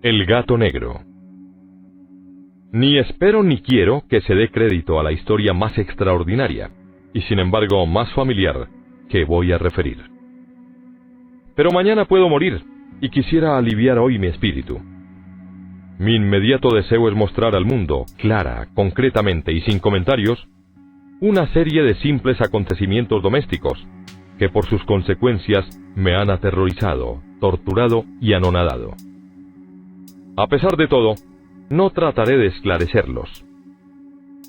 El gato negro. Ni espero ni quiero que se dé crédito a la historia más extraordinaria, y sin embargo más familiar, que voy a referir. Pero mañana puedo morir, y quisiera aliviar hoy mi espíritu. Mi inmediato deseo es mostrar al mundo, clara, concretamente y sin comentarios, una serie de simples acontecimientos domésticos, que por sus consecuencias me han aterrorizado, torturado y anonadado. A pesar de todo, no trataré de esclarecerlos.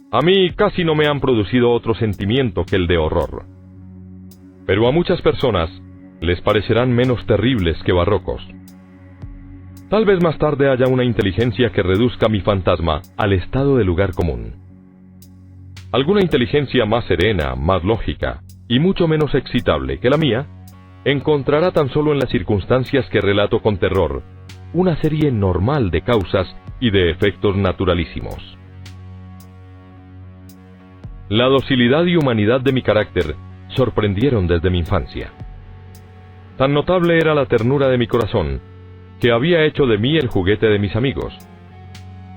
A mí casi no me han producido otro sentimiento que el de horror. Pero a muchas personas les parecerán menos terribles que barrocos. Tal vez más tarde haya una inteligencia que reduzca mi fantasma al estado de lugar común. Alguna inteligencia más serena, más lógica y mucho menos excitable que la mía, encontrará tan solo en las circunstancias que relato con terror una serie normal de causas y de efectos naturalísimos. La docilidad y humanidad de mi carácter sorprendieron desde mi infancia. Tan notable era la ternura de mi corazón, que había hecho de mí el juguete de mis amigos.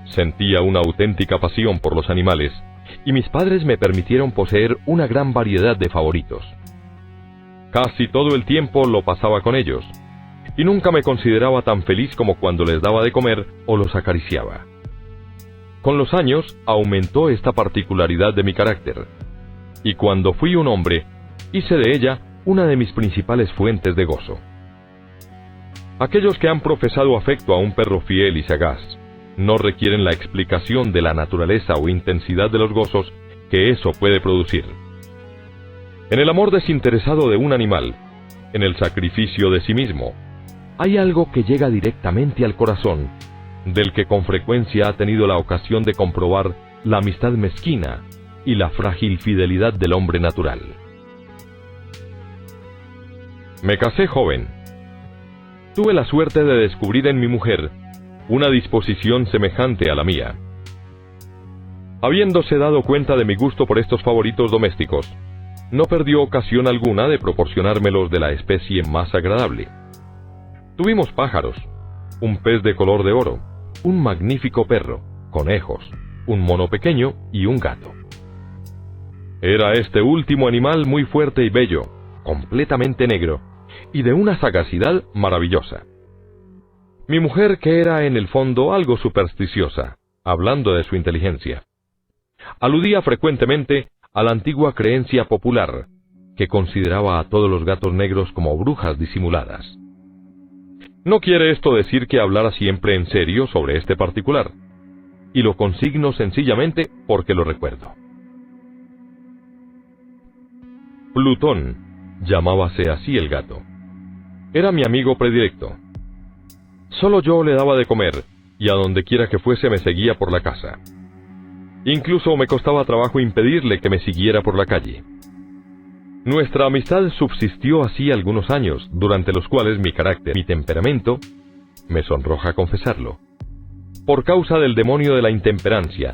Sentía una auténtica pasión por los animales, y mis padres me permitieron poseer una gran variedad de favoritos. Casi todo el tiempo lo pasaba con ellos, y nunca me consideraba tan feliz como cuando les daba de comer o los acariciaba. Con los años aumentó esta particularidad de mi carácter, y cuando fui un hombre, hice de ella una de mis principales fuentes de gozo. Aquellos que han profesado afecto a un perro fiel y sagaz, no requieren la explicación de la naturaleza o intensidad de los gozos que eso puede producir. En el amor desinteresado de un animal, en el sacrificio de sí mismo, hay algo que llega directamente al corazón, del que con frecuencia ha tenido la ocasión de comprobar la amistad mezquina y la frágil fidelidad del hombre natural. Me casé joven. Tuve la suerte de descubrir en mi mujer una disposición semejante a la mía. Habiéndose dado cuenta de mi gusto por estos favoritos domésticos, no perdió ocasión alguna de proporcionármelos de la especie más agradable. Tuvimos pájaros, un pez de color de oro, un magnífico perro, conejos, un mono pequeño y un gato. Era este último animal muy fuerte y bello, completamente negro, y de una sagacidad maravillosa. Mi mujer, que era en el fondo algo supersticiosa, hablando de su inteligencia, aludía frecuentemente a la antigua creencia popular, que consideraba a todos los gatos negros como brujas disimuladas. No quiere esto decir que hablara siempre en serio sobre este particular, y lo consigno sencillamente porque lo recuerdo. Plutón, llamábase así el gato, era mi amigo predilecto. Solo yo le daba de comer, y a donde quiera que fuese me seguía por la casa. Incluso me costaba trabajo impedirle que me siguiera por la calle. Nuestra amistad subsistió así algunos años, durante los cuales mi carácter, mi temperamento, me sonroja confesarlo, por causa del demonio de la intemperancia,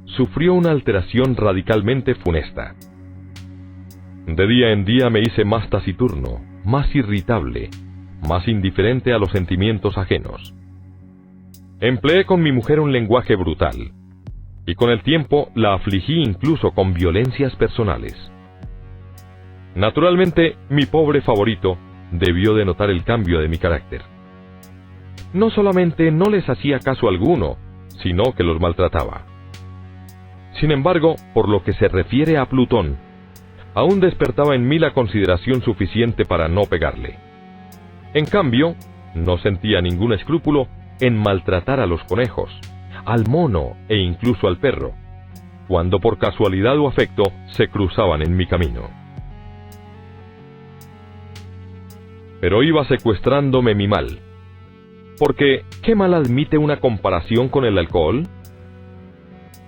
sufrió una alteración radicalmente funesta. De día en día me hice más taciturno, más irritable, más indiferente a los sentimientos ajenos. Empleé con mi mujer un lenguaje brutal, y con el tiempo la afligí incluso con violencias personales. Naturalmente, mi pobre favorito debió de notar el cambio de mi carácter. No solamente no les hacía caso alguno, sino que los maltrataba. Sin embargo, por lo que se refiere a Plutón, aún despertaba en mí la consideración suficiente para no pegarle. En cambio, no sentía ningún escrúpulo en maltratar a los conejos, al mono e incluso al perro, cuando por casualidad o afecto se cruzaban en mi camino. Pero iba secuestrándome mi mal, porque ¿qué mal admite una comparación con el alcohol?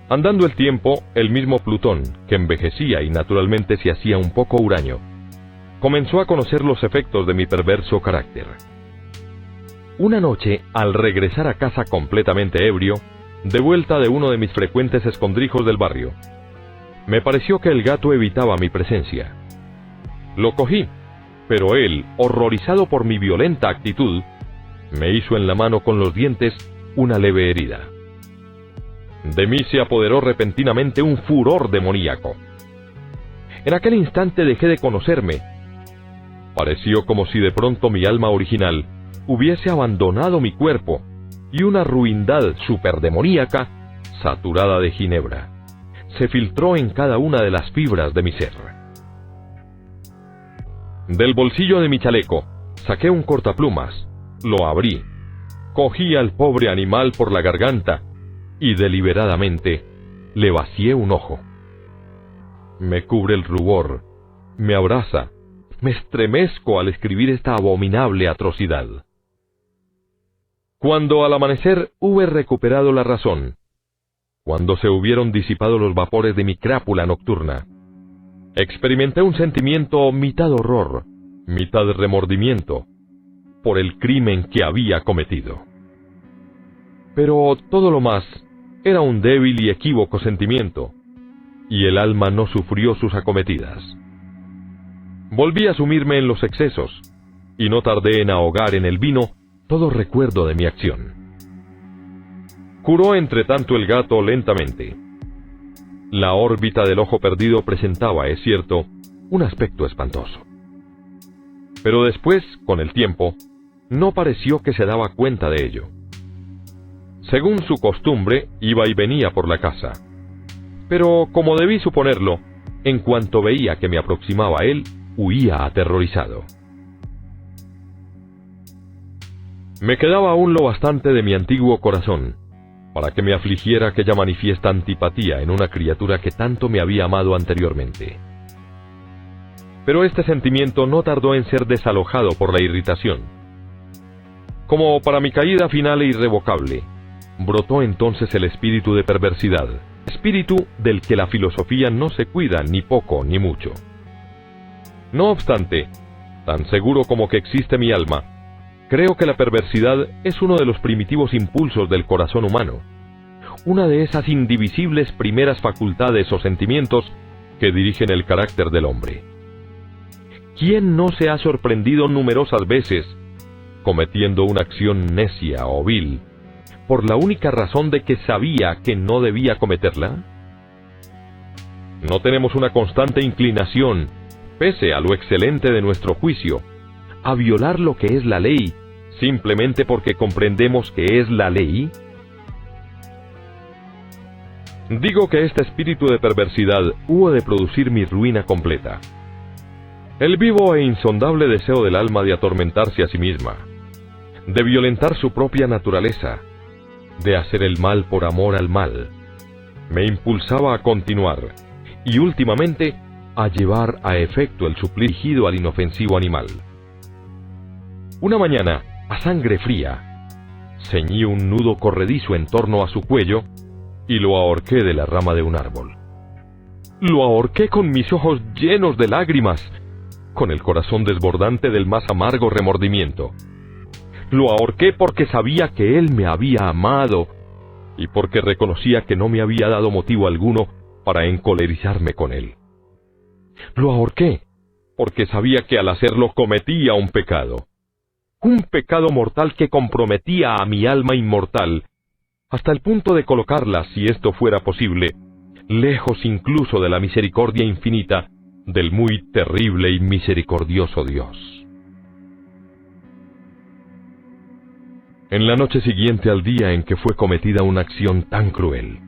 Andando el tiempo, el mismo Plutón, que envejecía y naturalmente se hacía un poco huraño, comenzó a conocer los efectos de mi perverso carácter. Una noche, al regresar a casa completamente ebrio, de vuelta de uno de mis frecuentes escondrijos del barrio, me pareció que el gato evitaba mi presencia. Lo cogí, pero él, horrorizado por mi violenta actitud, me hizo en la mano con los dientes una leve herida. De mí se apoderó repentinamente un furor demoníaco. En aquel instante dejé de conocerme. Pareció como si de pronto mi alma original hubiese abandonado mi cuerpo y una ruindad superdemoníaca, saturada de ginebra, se filtró en cada una de las fibras de mi ser. Del bolsillo de mi chaleco saqué un cortaplumas, lo abrí, cogí al pobre animal por la garganta y deliberadamente le vacié un ojo. Me cubre el rubor, me abraza, me estremezco al escribir esta abominable atrocidad. Cuando al amanecer hube recuperado la razón, cuando se hubieron disipado los vapores de mi crápula nocturna, experimenté un sentimiento mitad horror, mitad remordimiento, por el crimen que había cometido. Pero todo lo más era un débil y equívoco sentimiento, y el alma no sufrió sus acometidas. Volví a sumirme en los excesos, y no tardé en ahogar en el vino todo recuerdo de mi acción. Curó entre tanto el gato lentamente. La órbita del ojo perdido presentaba, es cierto, un aspecto espantoso. Pero después, con el tiempo, no pareció que se daba cuenta de ello. Según su costumbre, iba y venía por la casa. Pero, como debí suponerlo, en cuanto veía que me aproximaba a él, huía aterrorizado. Me quedaba aún lo bastante de mi antiguo corazón para que me afligiera aquella manifiesta antipatía en una criatura que tanto me había amado anteriormente. Pero este sentimiento no tardó en ser desalojado por la irritación. Como para mi caída final e irrevocable, brotó entonces el espíritu de perversidad, espíritu del que la filosofía no se cuida ni poco ni mucho. No obstante, tan seguro como que existe mi alma, creo que la perversidad es uno de los primitivos impulsos del corazón humano, una de esas indivisibles primeras facultades o sentimientos que dirigen el carácter del hombre. ¿Quién no se ha sorprendido numerosas veces cometiendo una acción necia o vil por la única razón de que sabía que no debía cometerla? ¿No tenemos una constante inclinación, pese a lo excelente de nuestro juicio, a violar lo que es la ley, simplemente porque comprendemos que es la ley? Digo que este espíritu de perversidad hubo de producir mi ruina completa. El vivo e insondable deseo del alma de atormentarse a sí misma, de violentar su propia naturaleza, de hacer el mal por amor al mal, me impulsaba a continuar, y últimamente a llevar a efecto el suplicio al inofensivo animal. Una mañana, a sangre fría, ceñí un nudo corredizo en torno a su cuello y lo ahorqué de la rama de un árbol. Lo ahorqué con mis ojos llenos de lágrimas, con el corazón desbordante del más amargo remordimiento. Lo ahorqué porque sabía que él me había amado y porque reconocía que no me había dado motivo alguno para encolerizarme con él. Lo ahorqué porque sabía que al hacerlo cometía un pecado mortal que comprometía a mi alma inmortal, hasta el punto de colocarla, si esto fuera posible, lejos incluso de la misericordia infinita del muy terrible y misericordioso Dios. En la noche siguiente al día en que fue cometida una acción tan cruel,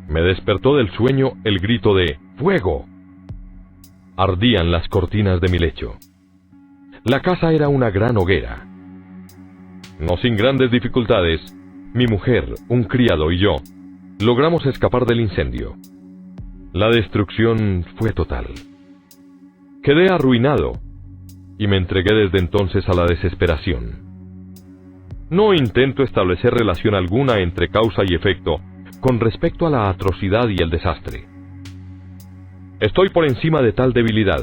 me despertó del sueño el grito de ¡fuego! Ardían las cortinas de mi lecho. La casa era una gran hoguera. No sin grandes dificultades, mi mujer, un criado y yo, logramos escapar del incendio. La destrucción fue total. Quedé arruinado y me entregué desde entonces a la desesperación. No intento establecer relación alguna entre causa y efecto con respecto a la atrocidad y el desastre. Estoy por encima de tal debilidad,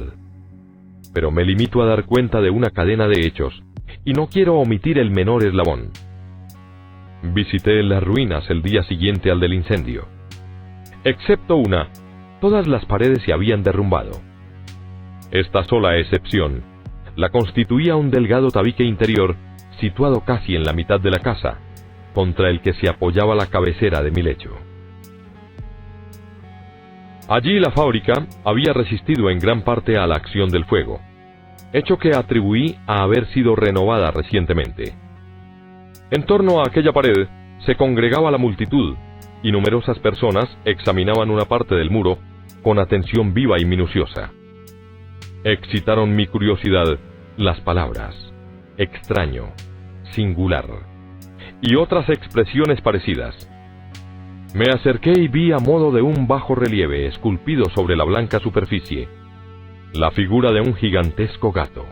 pero me limito a dar cuenta de una cadena de hechos y no quiero omitir el menor eslabón. Visité las ruinas el día siguiente al del incendio. Excepto una, todas las paredes se habían derrumbado. Esta sola excepción la constituía un delgado tabique interior situado casi en la mitad de la casa, contra el que se apoyaba la cabecera de mi lecho. Allí la fábrica había resistido en gran parte a la acción del fuego, hecho que atribuí a haber sido renovada recientemente. En torno a aquella pared se congregaba la multitud, y numerosas personas examinaban una parte del muro con atención viva y minuciosa. Excitaron mi curiosidad las palabras extraño, singular y otras expresiones parecidas. Me acerqué y vi a modo de un bajo relieve esculpido sobre la blanca superficie la figura de un gigantesco gato.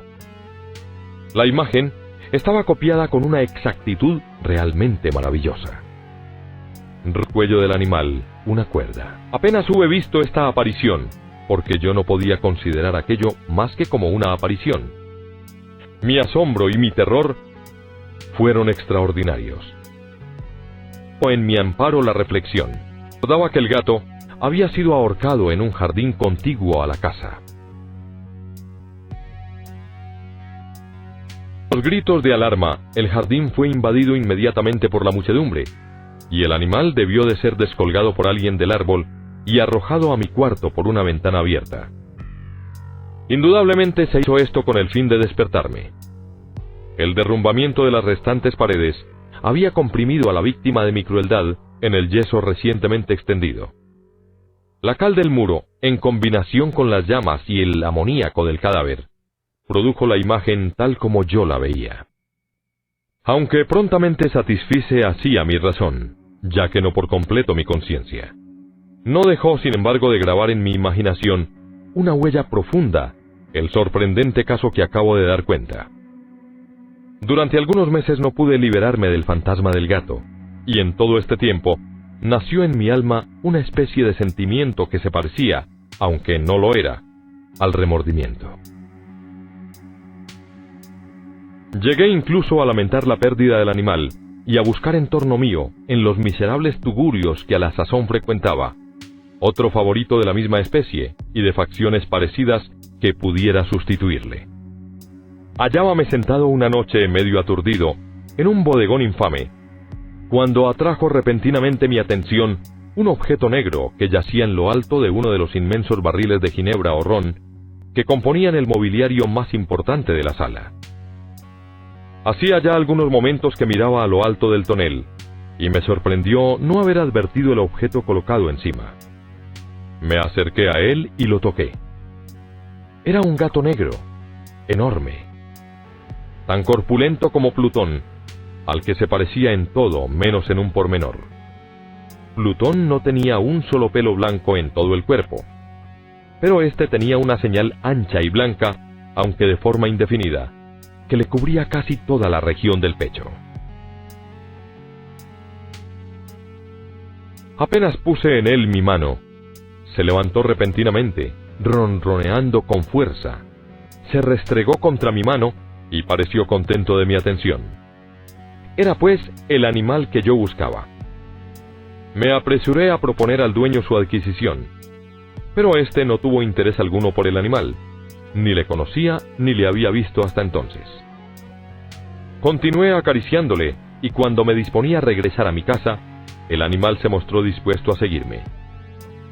La imagen estaba copiada con una exactitud realmente maravillosa. Cuello del animal, una cuerda. Apenas hube visto esta aparición, porque yo no podía considerar aquello más que como una aparición. Mi asombro y mi terror fueron extraordinarios. En mi amparo la reflexión. Recordaba que el gato había sido ahorcado en un jardín contiguo a la casa. Los gritos de alarma, el jardín fue invadido inmediatamente por la muchedumbre, y el animal debió de ser descolgado por alguien del árbol y arrojado a mi cuarto por una ventana abierta. Indudablemente se hizo esto con el fin de despertarme. El derrumbamiento de las restantes paredes había comprimido a la víctima de mi crueldad en el yeso recientemente extendido. La cal del muro, en combinación con las llamas y el amoníaco del cadáver, produjo la imagen tal como yo la veía. Aunque prontamente satisfice así a mi razón, ya que no por completo mi conciencia. No dejó, sin embargo, de grabar en mi imaginación una huella profunda el sorprendente caso que acabo de dar cuenta. Durante algunos meses no pude liberarme del fantasma del gato, y en todo este tiempo nació en mi alma una especie de sentimiento que se parecía, aunque no lo era, al remordimiento. Llegué incluso a lamentar la pérdida del animal y a buscar en torno mío, en los miserables tugurios que a la sazón frecuentaba, otro favorito de la misma especie y de facciones parecidas que pudiera sustituirle. Hallábame sentado una noche medio aturdido en un bodegón infame, cuando atrajo repentinamente mi atención un objeto negro que yacía en lo alto de uno de los inmensos barriles de ginebra o ron que componían el mobiliario más importante de la sala. Hacía ya algunos momentos que miraba a lo alto del tonel, y me sorprendió no haber advertido el objeto colocado encima. Me acerqué a él y lo toqué. Era un gato negro, enorme, tan corpulento como Plutón, al que se parecía en todo menos en un pormenor. Plutón no tenía un solo pelo blanco en todo el cuerpo, pero este tenía una señal ancha y blanca, aunque de forma indefinida, que le cubría casi toda la región del pecho. Apenas puse en él mi mano, se levantó repentinamente, ronroneando con fuerza, se restregó contra mi mano y pareció contento de mi atención. Era pues el animal que yo buscaba. Me apresuré a proponer al dueño su adquisición, pero éste no tuvo interés alguno por el animal, ni le conocía ni le había visto hasta entonces. Continué acariciándole, y cuando me disponía a regresar a mi casa, el animal se mostró dispuesto a seguirme.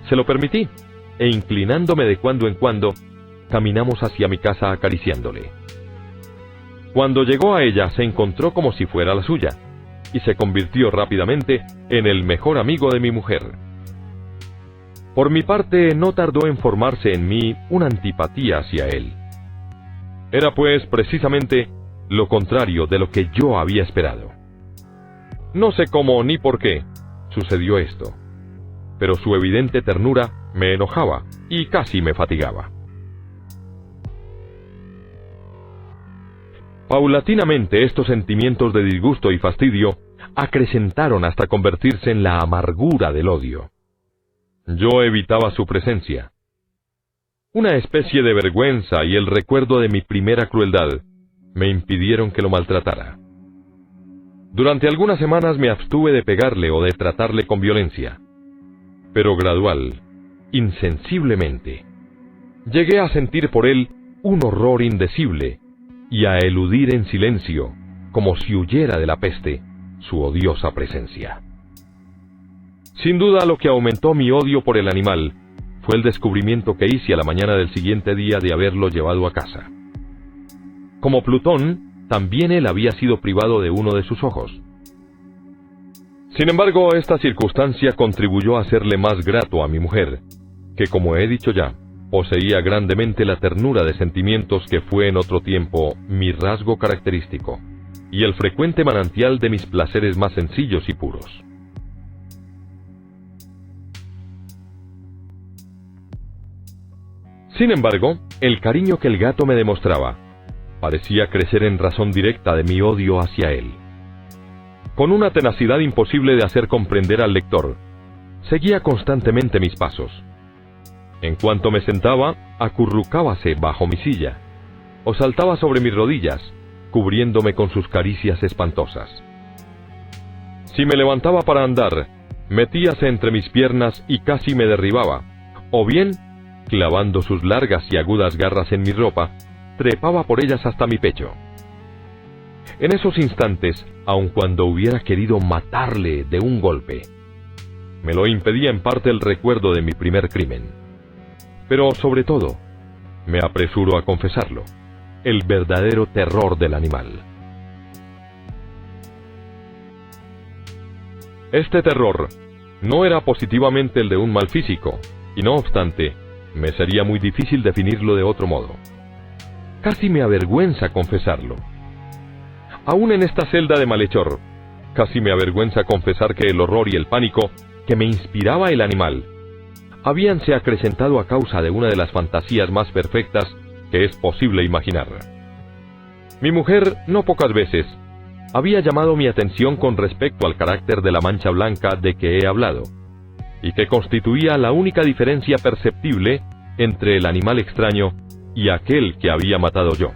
Se lo permití, e inclinándome de cuando en cuando, caminamos hacia mi casa acariciándole. Cuando llegó a ella se encontró como si fuera la suya, y se convirtió rápidamente en el mejor amigo de mi mujer. Por mi parte, no tardó en formarse en mí una antipatía hacia él. Era pues precisamente lo contrario de lo que yo había esperado. No sé cómo ni por qué sucedió esto, pero su evidente ternura me enojaba y casi me fatigaba. Paulatinamente estos sentimientos de disgusto y fastidio acrecentaron hasta convertirse en la amargura del odio. Yo evitaba su presencia. Una especie de vergüenza y el recuerdo de mi primera crueldad me impidieron que lo maltratara. Durante algunas semanas me abstuve de pegarle o de tratarle con violencia, pero gradual, insensiblemente, llegué a sentir por él un horror indecible y a eludir en silencio, como si huyera de la peste, su odiosa presencia. Sin duda, lo que aumentó mi odio por el animal fue el descubrimiento que hice a la mañana del siguiente día de haberlo llevado a casa. Como Plutón, también él había sido privado de uno de sus ojos. Sin embargo, esta circunstancia contribuyó a hacerle más grato a mi mujer, que, como he dicho ya, poseía grandemente la ternura de sentimientos que fue en otro tiempo mi rasgo característico, y el frecuente manantial de mis placeres más sencillos y puros. Sin embargo, el cariño que el gato me demostraba parecía crecer en razón directa de mi odio hacia él. Con una tenacidad imposible de hacer comprender al lector, seguía constantemente mis pasos. En cuanto me sentaba, acurrucábase bajo mi silla, o saltaba sobre mis rodillas, cubriéndome con sus caricias espantosas. Si me levantaba para andar, metíase entre mis piernas y casi me derribaba, o bien, clavando sus largas y agudas garras en mi ropa, trepaba por ellas hasta mi pecho. En esos instantes, aun cuando hubiera querido matarle de un golpe, me lo impedía en parte el recuerdo de mi primer crimen. Pero, sobre todo, me apresuro a confesarlo, el verdadero terror del animal. Este terror no era positivamente el de un mal físico, y no obstante, me sería muy difícil definirlo de otro modo. Casi me avergüenza confesarlo. Aún en esta celda de malhechor, casi me avergüenza confesar que el horror y el pánico que me inspiraba el animal habíanse acrecentado a causa de una de las fantasías más perfectas que es posible imaginar. Mi mujer, no pocas veces, había llamado mi atención con respecto al carácter de la mancha blanca de que he hablado, y que constituía la única diferencia perceptible entre el animal extraño y aquel que había matado yo.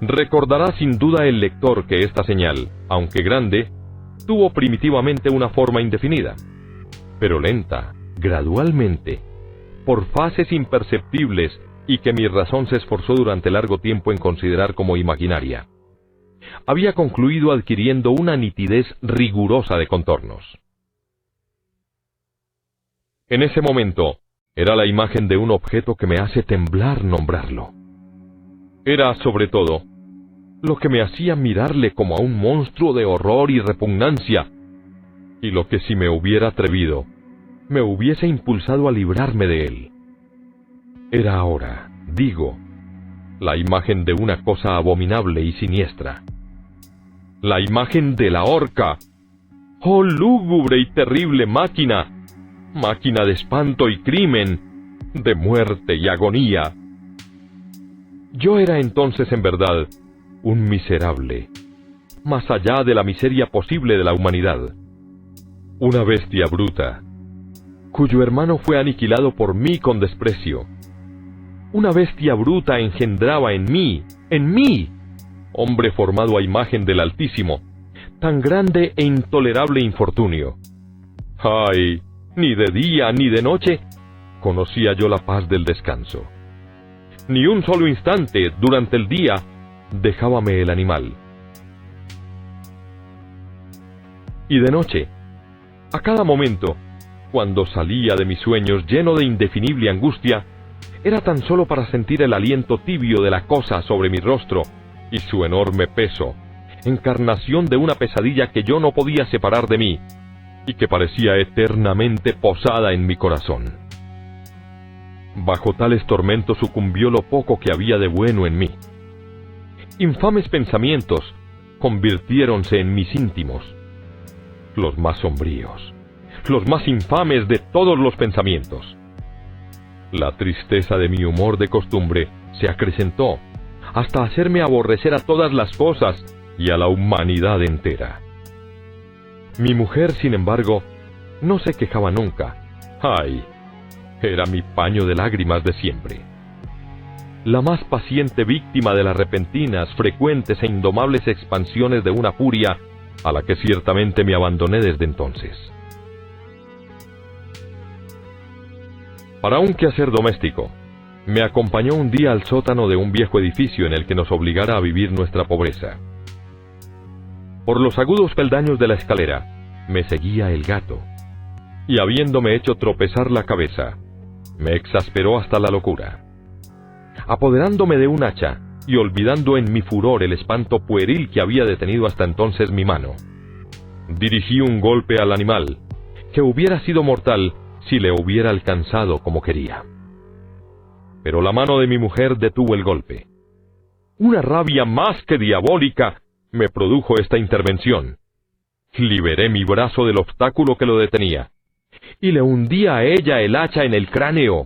Recordará sin duda el lector que esta señal, aunque grande, tuvo primitivamente una forma indefinida, pero lenta, gradualmente, por fases imperceptibles y que mi razón se esforzó durante largo tiempo en considerar como imaginaria. Había concluido adquiriendo una nitidez rigurosa de contornos. En ese momento, era la imagen de un objeto que me hace temblar nombrarlo. Era, sobre todo, lo que me hacía mirarle como a un monstruo de horror y repugnancia, y lo que si me hubiera atrevido, me hubiese impulsado a librarme de él. Era ahora, digo, la imagen de una cosa abominable y siniestra. La imagen de la horca. ¡Oh, lúgubre y terrible máquina! Máquina de espanto y crimen, de muerte y agonía. Yo era entonces en verdad un miserable, más allá de la miseria posible de la humanidad. Una bestia bruta, cuyo hermano fue aniquilado por mí con desprecio. Una bestia bruta engendraba en mí, hombre formado a imagen del Altísimo, tan grande e intolerable infortunio. ¡Ay! Ni de día ni de noche conocía yo la paz del descanso. Ni un solo instante durante el día dejábame el animal. Y de noche, a cada momento, cuando salía de mis sueños lleno de indefinible angustia, era tan solo para sentir el aliento tibio de la cosa sobre mi rostro y su enorme peso, encarnación de una pesadilla que yo no podía separar de mí y que parecía eternamente posada en mi corazón. Bajo tales tormentos sucumbió lo poco que había de bueno en mí. Infames pensamientos convirtiéronse en mis íntimos, los más sombríos, los más infames de todos los pensamientos. La tristeza de mi humor de costumbre se acrecentó hasta hacerme aborrecer a todas las cosas y a la humanidad entera. Mi mujer, sin embargo, no se quejaba nunca. ¡Ay! Era mi paño de lágrimas de siempre. La más paciente víctima de las repentinas, frecuentes e indomables expansiones de una furia a la que ciertamente me abandoné desde entonces. Para un quehacer doméstico, me acompañó un día al sótano de un viejo edificio en el que nos obligara a vivir nuestra pobreza. Por los agudos peldaños de la escalera me seguía el gato, y habiéndome hecho tropezar la cabeza, me exasperó hasta la locura. Apoderándome de un hacha y olvidando en mi furor el espanto pueril que había detenido hasta entonces mi mano, dirigí un golpe al animal, que hubiera sido mortal si le hubiera alcanzado como quería. Pero la mano de mi mujer detuvo el golpe. Una rabia más que diabólica me produjo esta intervención. Liberé mi brazo del obstáculo que lo detenía, y le hundí a ella el hacha en el cráneo.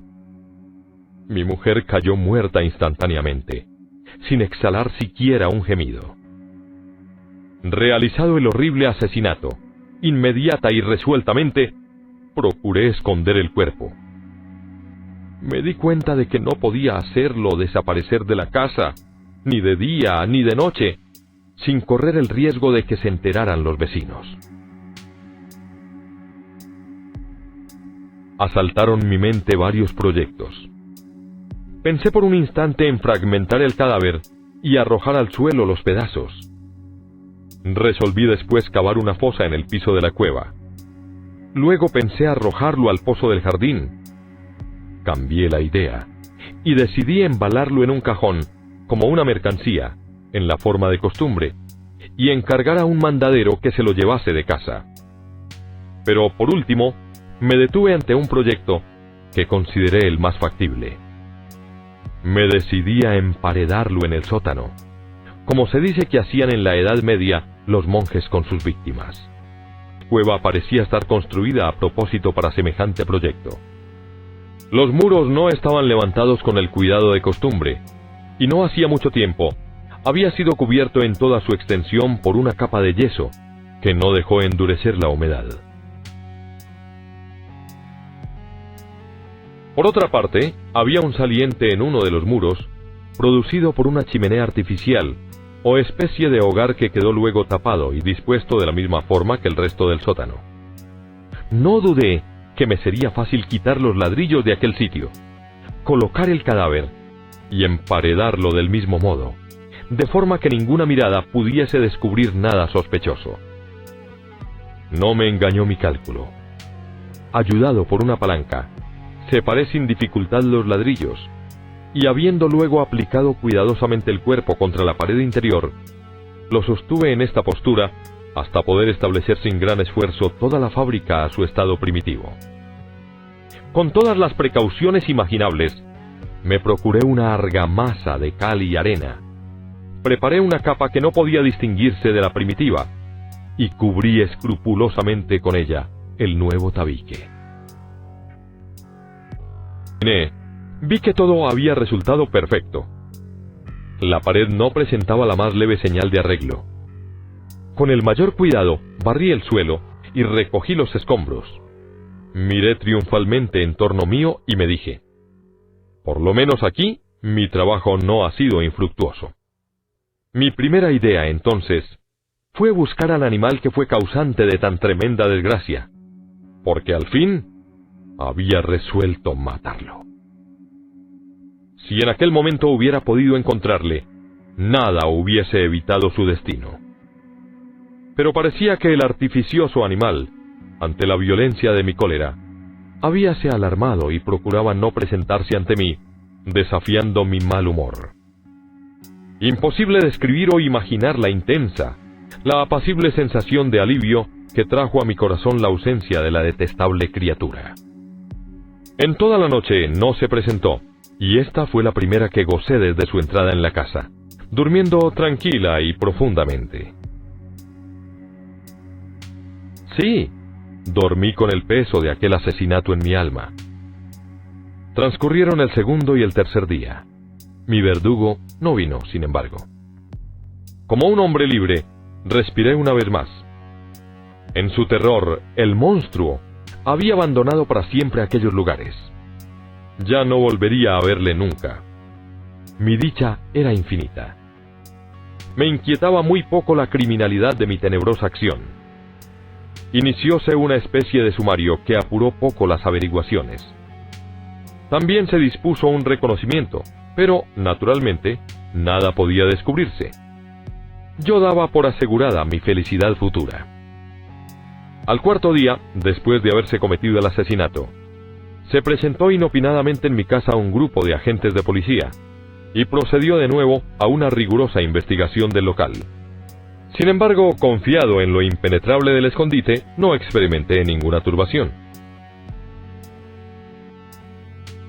Mi mujer cayó muerta instantáneamente, sin exhalar siquiera un gemido. Realizado el horrible asesinato, inmediata y resueltamente, procuré esconder el cuerpo. Me di cuenta de que no podía hacerlo desaparecer de la casa, ni de día ni de noche, sin correr el riesgo de que se enteraran los vecinos. Asaltaron mi mente varios proyectos. Pensé por un instante en fragmentar el cadáver y arrojar al suelo los pedazos. Resolví después cavar una fosa en el piso de la cueva. Luego pensé arrojarlo al pozo del jardín. Cambié la idea y decidí embalarlo en un cajón, como una mercancía, en la forma de costumbre, y encargar a un mandadero que se lo llevase de casa. Pero por último, me detuve ante un proyecto que consideré el más factible. Me decidí a emparedarlo en el sótano, como se dice que hacían en la Edad Media los monjes con sus víctimas. La cueva parecía estar construida a propósito para semejante proyecto. Los muros no estaban levantados con el cuidado de costumbre, y no hacía mucho tiempo había sido cubierto en toda su extensión por una capa de yeso que no dejó endurecer la humedad. Por otra parte, había un saliente en uno de los muros, producido por una chimenea artificial, o especie de hogar que quedó luego tapado y dispuesto de la misma forma que el resto del sótano. No dudé que me sería fácil quitar los ladrillos de aquel sitio, colocar el cadáver y emparedarlo del mismo modo, de forma que ninguna mirada pudiese descubrir nada sospechoso. No me engañó mi cálculo. Ayudado por una palanca, separé sin dificultad los ladrillos, y habiendo luego aplicado cuidadosamente el cuerpo contra la pared interior, lo sostuve en esta postura hasta poder establecer sin gran esfuerzo toda la fábrica a su estado primitivo. Con todas las precauciones imaginables, me procuré una argamasa de cal y arena, preparé una capa que no podía distinguirse de la primitiva, y cubrí escrupulosamente con ella el nuevo tabique. Vi que todo había resultado perfecto. La pared no presentaba la más leve señal de arreglo. Con el mayor cuidado, barrí el suelo y recogí los escombros. Miré triunfalmente en torno mío y me dije: por lo menos aquí, mi trabajo no ha sido infructuoso. Mi primera idea, entonces, fue buscar al animal que fue causante de tan tremenda desgracia, porque al fin había resuelto matarlo. Si en aquel momento hubiera podido encontrarle, nada hubiese evitado su destino. Pero parecía que el artificioso animal, ante la violencia de mi cólera, habíase alarmado y procuraba no presentarse ante mí, desafiando mi mal humor. Imposible describir o imaginar la intensa, la apacible sensación de alivio que trajo a mi corazón la ausencia de la detestable criatura. En toda la noche no se presentó, y esta fue la primera que gocé desde su entrada en la casa, durmiendo tranquila y profundamente. Sí, dormí con el peso de aquel asesinato en mi alma. Transcurrieron el segundo y el tercer día. Mi verdugo no vino, sin embargo. Como un hombre libre, respiré una vez más. En su terror, el monstruo había abandonado para siempre aquellos lugares. Ya no volvería a verle nunca. Mi dicha era infinita. Me inquietaba muy poco la criminalidad de mi tenebrosa acción. Inicióse una especie de sumario que apuró poco las averiguaciones. También se dispuso un reconocimiento, pero, naturalmente, nada podía descubrirse. Yo daba por asegurada mi felicidad futura. Al cuarto día, después de haberse cometido el asesinato, se presentó inopinadamente en mi casa un grupo de agentes de policía y procedió de nuevo a una rigurosa investigación del local. Sin embargo, confiado en lo impenetrable del escondite, no experimenté ninguna turbación.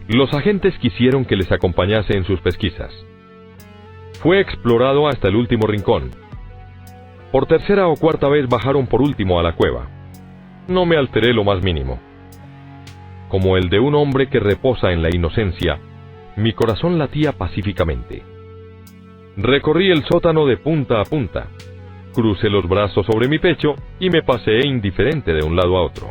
Los agentes quisieron que les acompañase en sus pesquisas. Fue explorado hasta el último rincón. Por tercera o cuarta vez bajaron por último a la cueva. No me alteré lo más mínimo. Como el de un hombre que reposa en la inocencia, mi corazón latía pacíficamente. Recorrí el sótano de punta a punta, crucé los brazos sobre mi pecho y me paseé indiferente de un lado a otro.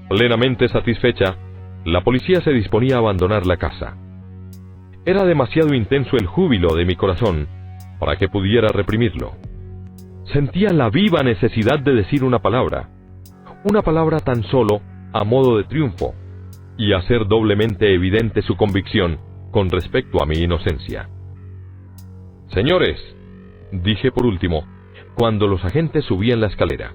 Plenamente satisfecha, la policía se disponía a abandonar la casa. Era demasiado intenso el júbilo de mi corazón para que pudiera reprimirlo. Sentía la viva necesidad de decir una palabra tan solo a modo de triunfo, y hacer doblemente evidente su convicción con respecto a mi inocencia. «Señores», dije por último, cuando los agentes subían la escalera,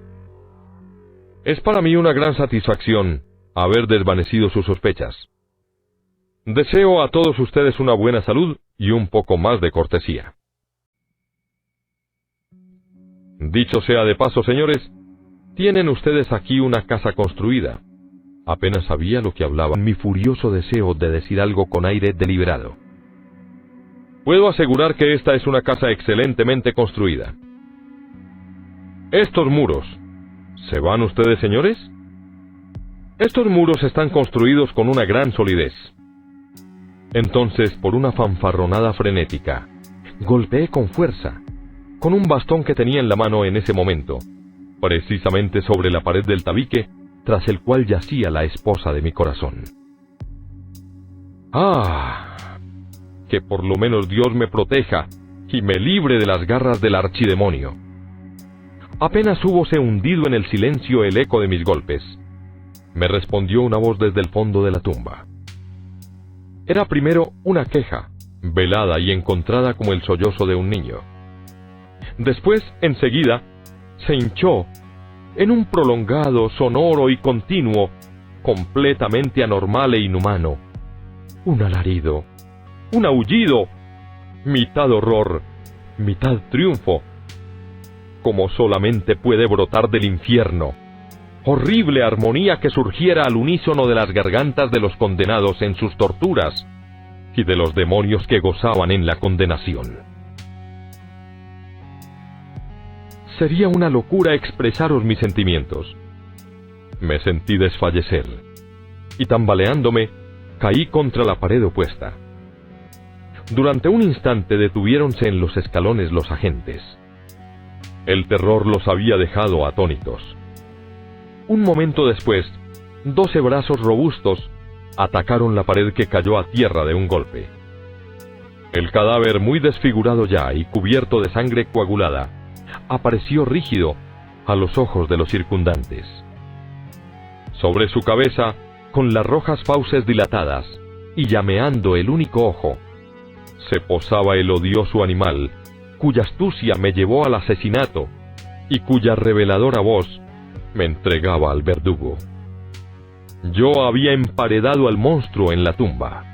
«es para mí una gran satisfacción haber desvanecido sus sospechas. Deseo a todos ustedes una buena salud y un poco más de cortesía. Dicho sea de paso, señores, tienen ustedes aquí una casa construida». Apenas sabía lo que hablaba en mi furioso deseo de decir algo con aire deliberado. «Puedo asegurar que esta es una casa excelentemente construida. Estos muros, ¿se van ustedes, señores? Estos muros están construidos con una gran solidez». Entonces, por una fanfarronada frenética, golpeé con fuerza, con un bastón que tenía en la mano en ese momento, precisamente sobre la pared del tabique, tras el cual yacía la esposa de mi corazón. ¡Ah! Que por lo menos Dios me proteja y me libre de las garras del archidemonio. Apenas húbose hundido en el silencio el eco de mis golpes, me respondió una voz desde el fondo de la tumba. Era primero una queja, velada y encontrada como el sollozo de un niño. Después, enseguida, se hinchó en un prolongado, sonoro y continuo, completamente anormal e inhumano. Un alarido, un aullido, mitad horror, mitad triunfo, como solamente puede brotar del infierno. Horrible armonía que surgiera al unísono de las gargantas de los condenados en sus torturas y de los demonios que gozaban en la condenación. Sería una locura expresaros mis sentimientos. Me sentí desfallecer, y tambaleándome, caí contra la pared opuesta. Durante un instante detuviéronse en los escalones los agentes. El terror los había dejado atónitos. Un momento después, 12 brazos robustos atacaron la pared que cayó a tierra de un golpe. El cadáver, muy desfigurado ya y cubierto de sangre coagulada, apareció rígido a los ojos de los circundantes. Sobre su cabeza, con las rojas fauces dilatadas y llameando el único ojo, se posaba el odioso animal cuya astucia me llevó al asesinato y cuya reveladora voz me entregaba al verdugo. Yo había emparedado al monstruo en la tumba.